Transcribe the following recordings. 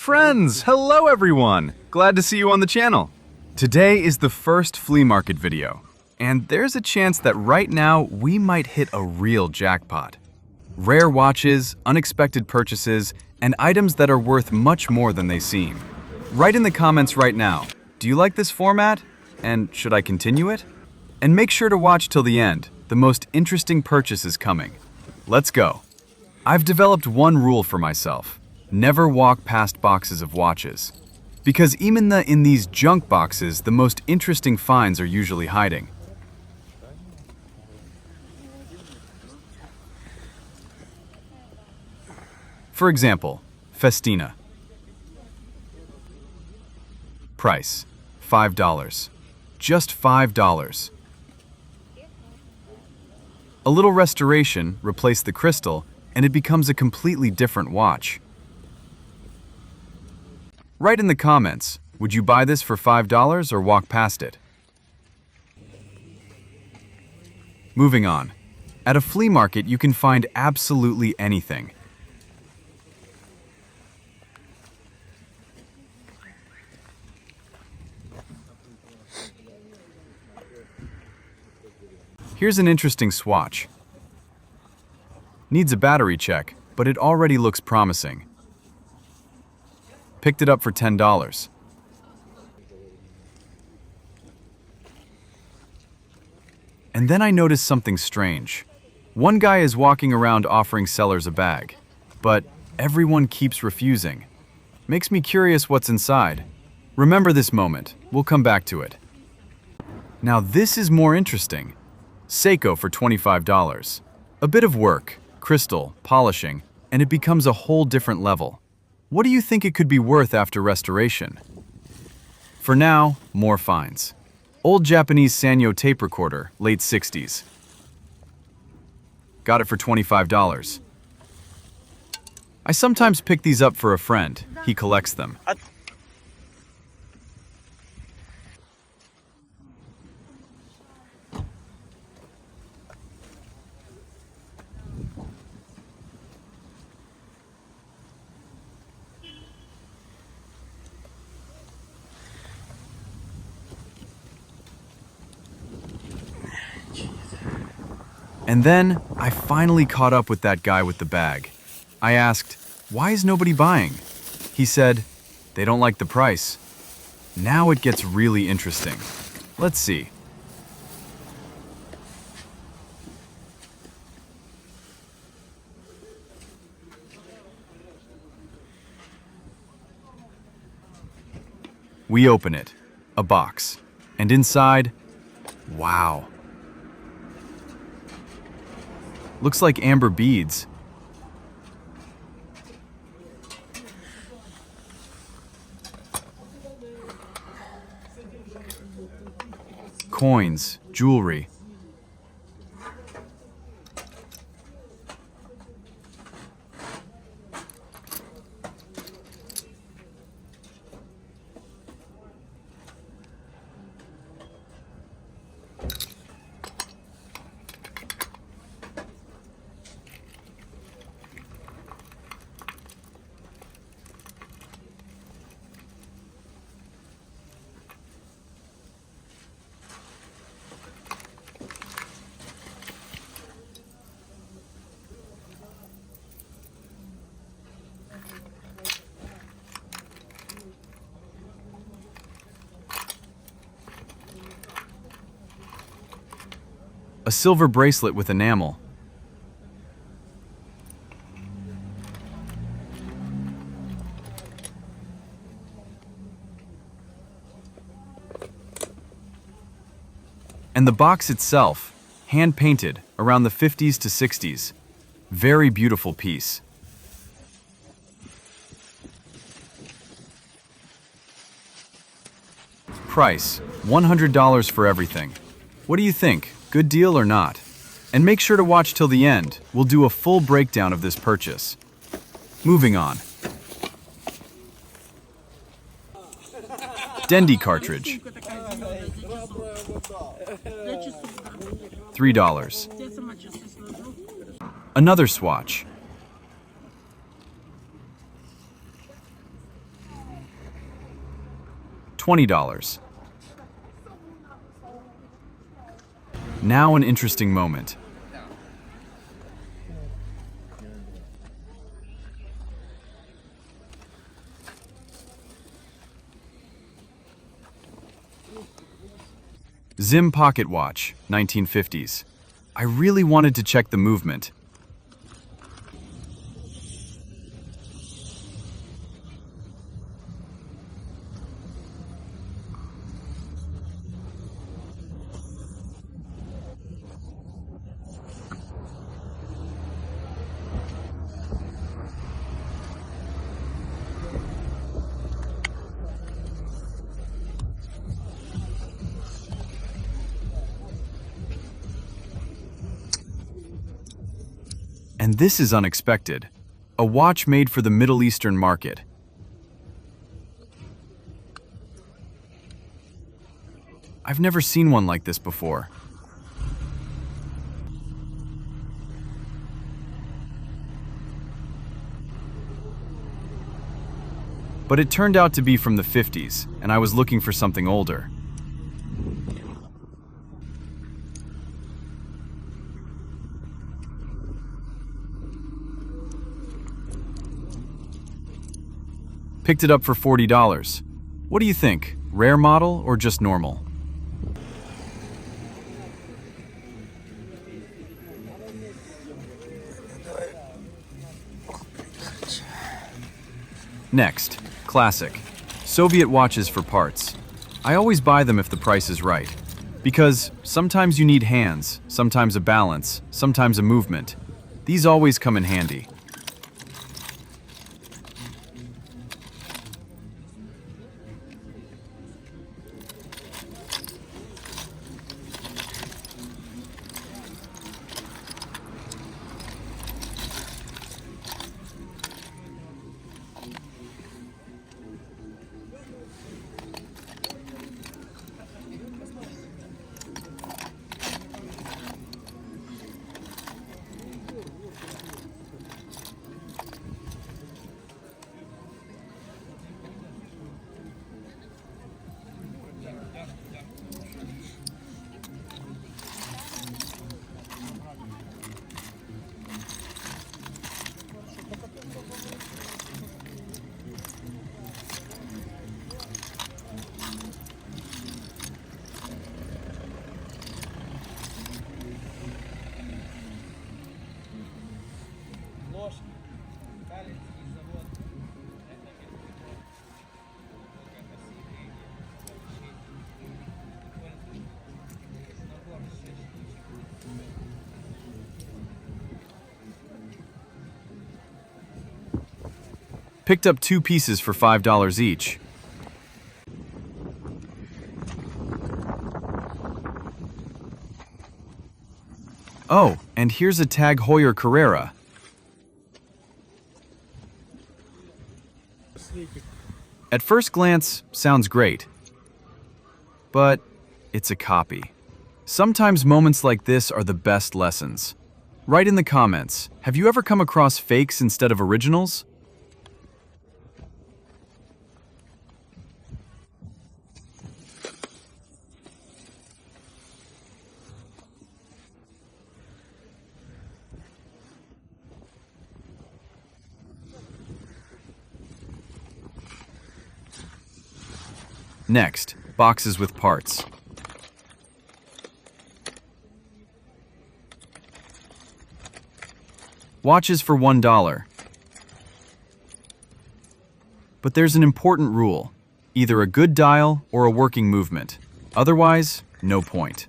Friends, hello everyone! Glad to see you on the channel. Today is the first flea market video, and there's a chance that right now we might hit a real jackpot. Rare watches, unexpected purchases, and items that are worth much more than they seem. Write in the comments right now, do you like this format? And should I continue it? And make sure to watch till the end, the most interesting purchase is coming. Let's go. I've developed one rule for myself. Never walk past boxes of watches. Because even in these junk boxes, the most interesting finds are usually hiding. For example, Festina. Price, $5. Just $5. A little restoration, replace the crystal, and it becomes a completely different watch. Write in the comments, would you buy this for $5 or walk past it? Moving on. At a flea market, you can find absolutely anything. Here's an interesting swatch. Needs a battery check, but it already looks promising. Picked it up for $10. And then I noticed something strange. One guy is walking around offering sellers a bag, but everyone keeps refusing. Makes me curious what's inside. Remember this moment, we'll come back to it. Now this is more interesting. Seiko for $25. A bit of work, crystal, polishing, and it becomes a whole different level. What do you think it could be worth after restoration? For now, more finds. Old Japanese Sanyo tape recorder, late 60s. Got it for $25. I sometimes pick these up for a friend. He collects them. And then, I finally caught up with that guy with the bag. I asked, why is nobody buying? He said, they don't like the price. Now it gets really interesting. Let's see. We open it, a box, and inside, wow. Looks like amber beads. Coins, jewelry. A silver bracelet with enamel. And the box itself, hand-painted around the 50s to 60s. Very beautiful piece. Price, $100 for everything. What do you think? Good deal or not? And make sure to watch till the end. We'll do a full breakdown of this purchase. Moving on. Dendy cartridge. $3. Another Swatch. $20. Now an interesting moment. Zim pocket watch, 1950s. I really wanted to check the movement. And this is unexpected. A watch made for the Middle Eastern market. I've never seen one like this before. But it turned out to be from the 50s, and I was looking for something older. Picked it up for $40. What do you think? Rare model or just normal? Next, classic. Soviet watches for parts. I always buy them if the price is right. Because sometimes you need hands, sometimes a balance, sometimes a movement. These always come in handy. Picked up 2 pieces for $5 each. Oh, and here's a Tag Heuer Carrera. At first glance, sounds great. But it's a copy. Sometimes moments like this are the best lessons. Write in the comments, have you ever come across fakes instead of originals? Next, boxes with parts. Watches for $1. But there's an important rule. Either a good dial or a working movement. Otherwise, no point.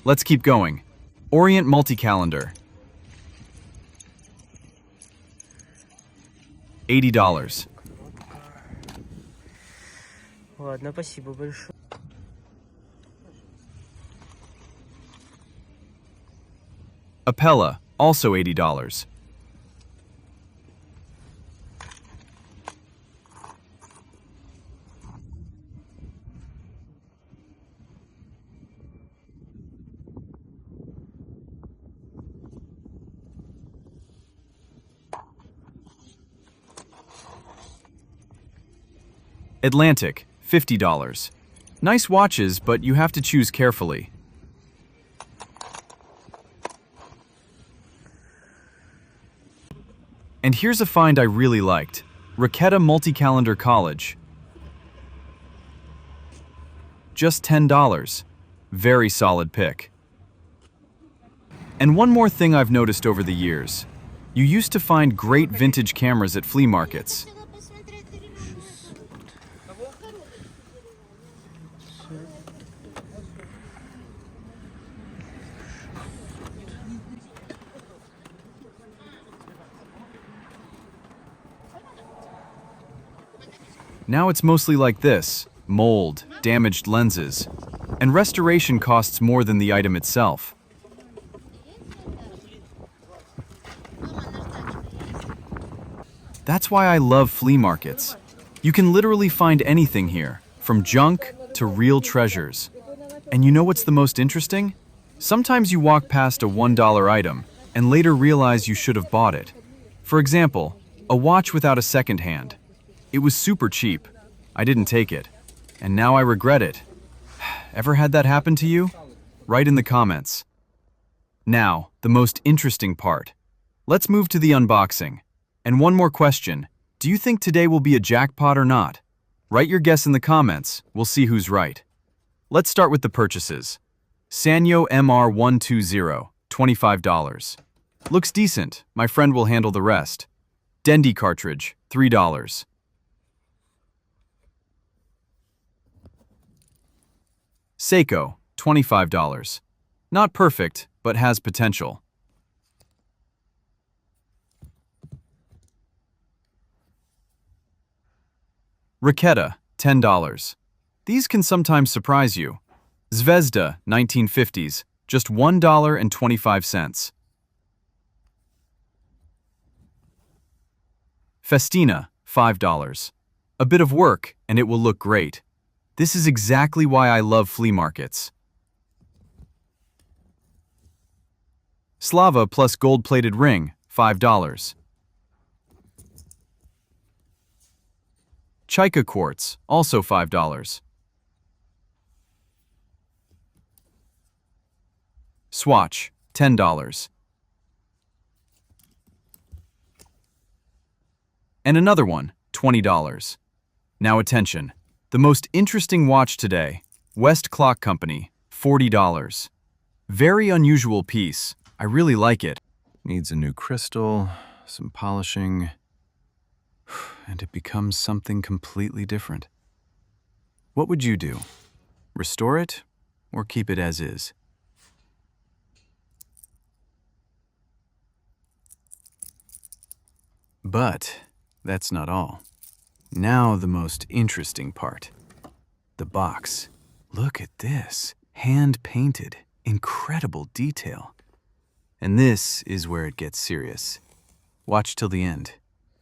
Let's keep going. Orient multi-calendar. $80. Ладно, спасибо большое. Apella, also $80. Atlantic, $50. Nice watches, but you have to choose carefully. And here's a find I really liked. Raketa Multi-Calendar College. Just $10. Very solid pick. And one more thing I've noticed over the years. You used to find great vintage cameras at flea markets. Now it's mostly like this: mold, damaged lenses, and restoration costs more than the item itself. That's why I love flea markets. You can literally find anything here, from junk to real treasures. And you know what's the most interesting? Sometimes you walk past a $1 item and later realize you should have bought it. For example, a watch without a second hand. It was super cheap. I didn't take it. And now I regret it. Ever had that happen to you? Write in the comments. Now, the most interesting part. Let's move to the unboxing. And one more question. Do you think today will be a jackpot or not? Write your guess in the comments. We'll see who's right. Let's start with the purchases. Sanyo MR120, $25. Looks decent. My friend will handle the rest. Dendy cartridge, $3. Seiko, $25. Not perfect, but has potential. Raketa, $10. These can sometimes surprise you. Zvezda, 1950s, just $1.25. Festina, $5. A bit of work, and it will look great. This is exactly why I love flea markets. Slava plus gold-plated ring, $5. Chaika quartz, also $5. Swatch, $10. And another one, $20. Now attention, the most interesting watch today, West Clock Company, $40. Very unusual piece. I really like it. Needs a new crystal, some polishing, and it becomes something completely different. What would you do? Restore it or keep it as is? But that's not all. Now the most interesting part. The box. Look at this. Hand-painted. Incredible detail. And this is where it gets serious. Watch till the end,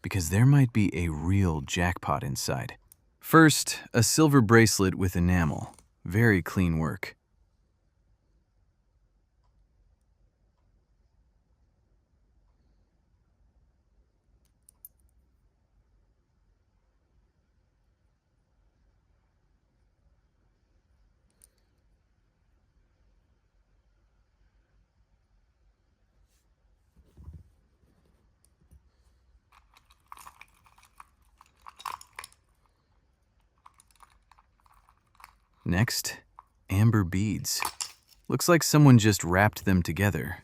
because there might be a real jackpot inside. First, a silver bracelet with enamel. Very clean work. Next, amber beads. Looks like someone just wrapped them together.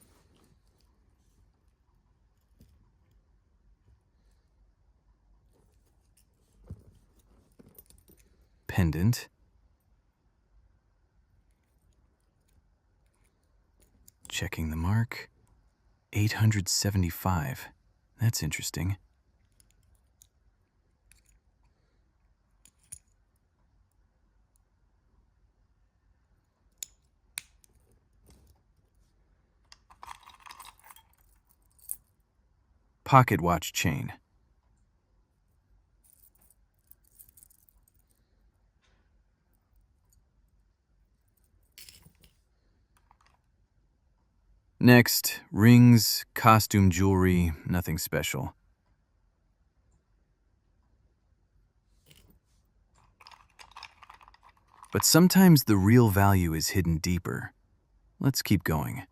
Pendant. Checking the mark. 875. That's interesting. Pocket watch chain. Next, rings, costume jewelry, nothing special. But sometimes the real value is hidden deeper. Let's keep going.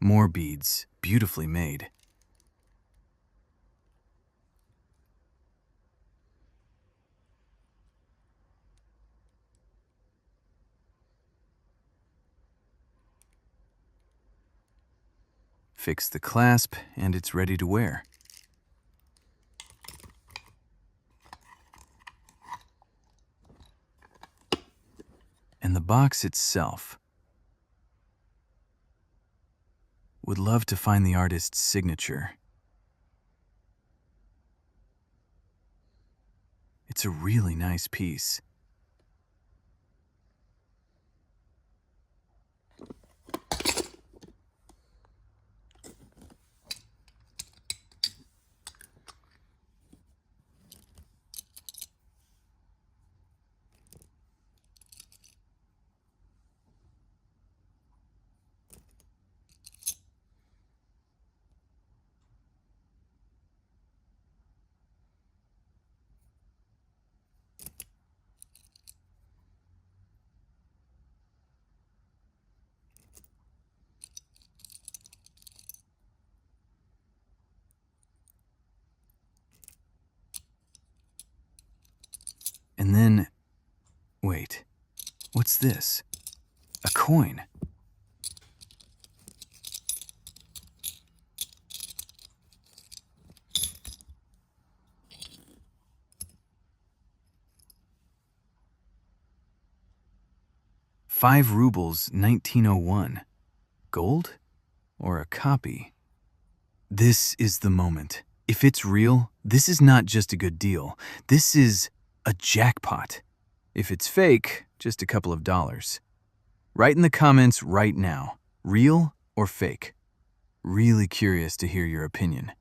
More beads, beautifully made. Fix the clasp, and it's ready to wear. And the box itself. Would love to find the artist's signature. It's a really nice piece. And then, wait, what's this? A coin. ₹5, 1901. Gold? Or a copy? This is the moment. If it's real, this is not just a good deal. This is a jackpot. If it's fake, just a couple of dollars. Write in the comments right now, real or fake. Really curious to hear your opinion.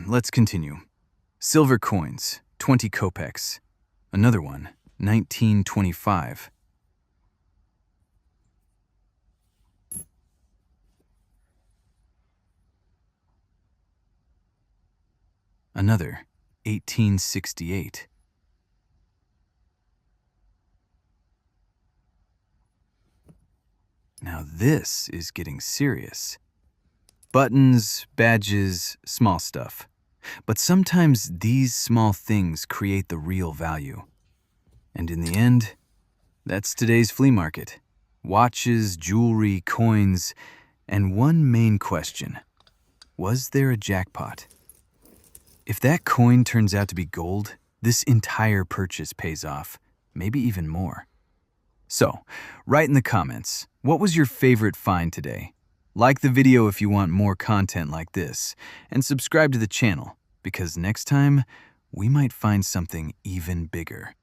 Let's continue. Silver coins, 20 kopecks. Another one, 1925. Another, 1868. Now this is getting serious. Buttons, badges, small stuff. But sometimes these small things create the real value. And in the end, that's today's flea market. Watches, jewelry, coins, and one main question. Was there a jackpot? If that coin turns out to be gold, this entire purchase pays off, maybe even more. So, write in the comments, what was your favorite find today? Like the video if you want more content like this, and subscribe to the channel, because next time, we might find something even bigger.